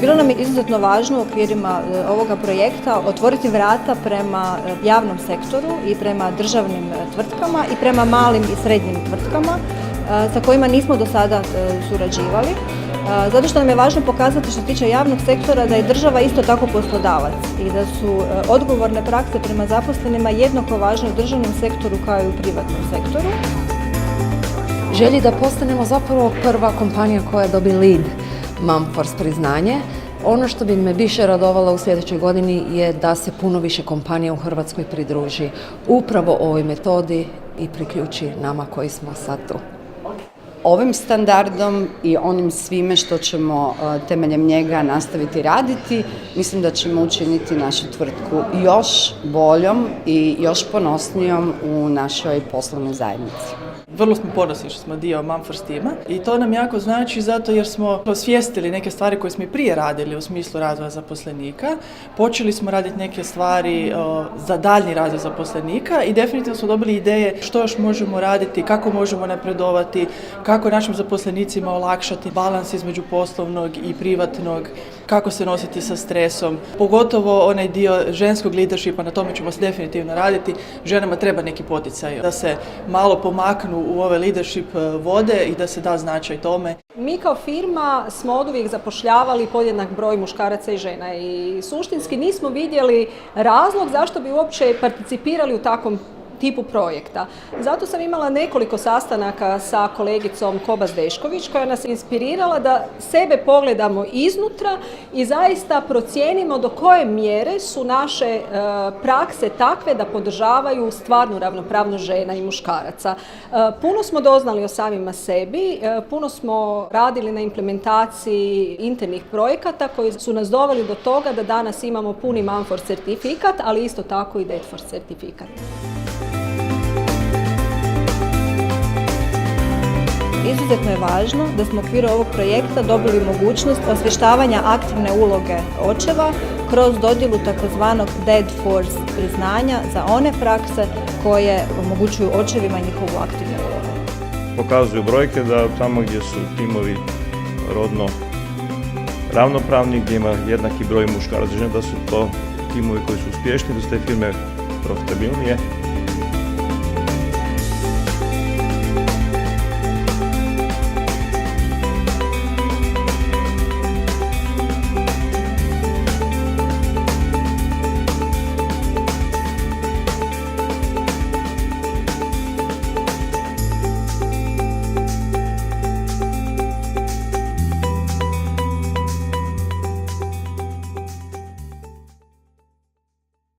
Bilo nam je izuzetno važno u okvirima ovoga projekta otvoriti vrata prema javnom sektoru i prema državnim tvrtkama i prema malim i srednjim tvrtkama sa kojima nismo do sada surađivali. Zato što nam je važno pokazati što se tiče javnog sektora da je država isto tako poslodavac i da su odgovorne prakse prema zaposlenima jednako važne u državnom sektoru kao i u privatnom sektoru. Želji da postanemo zapravo prva kompanija koja dobi LEED Mumford priznanje. Ono što bi me više radovalo u sljedećoj godini je da se puno više kompanija u Hrvatskoj pridruži upravo ovoj metodi i priključi nama koji smo sad tu. Ovim standardom i onim svime što ćemo temeljem njega nastaviti raditi, mislim da ćemo učiniti našu tvrtku još boljom i još ponosnijom u našoj poslovnoj zajednici. Vrlo smo ponosni što smo dio Mumford tima i to nam jako znači zato jer smo osvijestili neke stvari koje smo i prije radili u smislu razvoja zaposlenika. Počeli smo raditi neke stvari za daljnji razvoj zaposlenika i definitivno smo dobili ideje što još možemo raditi, kako možemo napredovati, kako našim zaposlenicima olakšati balans između poslovnog i privatnog, kako se nositi sa stresom. Pogotovo onaj dio ženskog leadershipa, na tome ćemo se definitivno raditi. Ženama treba neki poticaj da se malo pomaknu u ove leadership vode i da se da značaj tome. Mi kao firma smo oduvijek zapošljavali podjednak broj muškaraca i žena i suštinski nismo vidjeli razlog zašto bi uopće participirali u takvom tipu projekta. Zato sam imala nekoliko sastanaka sa kolegicom Kobas Dešković koja nas inspirirala da sebe pogledamo iznutra i zaista procijenimo do koje mjere su naše prakse takve da podržavaju stvarnu ravnopravnost žena i muškaraca. Puno smo doznali o samima sebi, puno smo radili na implementaciji internih projekata koji su nas doveli do toga da danas imamo puni Mumford certifikat, ali isto tako i Detford certifikat. Izuzetno je važno da smo u okviru ovog projekta dobili mogućnost osvještavanja aktivne uloge očeva kroz dodjelu takozvanog Dad Force priznanja za one prakse koje omogućuju očevima njihovu aktivnu ulogu. Pokazuju brojke da tamo gdje su timovi rodno ravnopravni, gdje ima jednaki broj muškaraca i žena, da su to timovi koji su uspješni, da su te firme profitabilnije.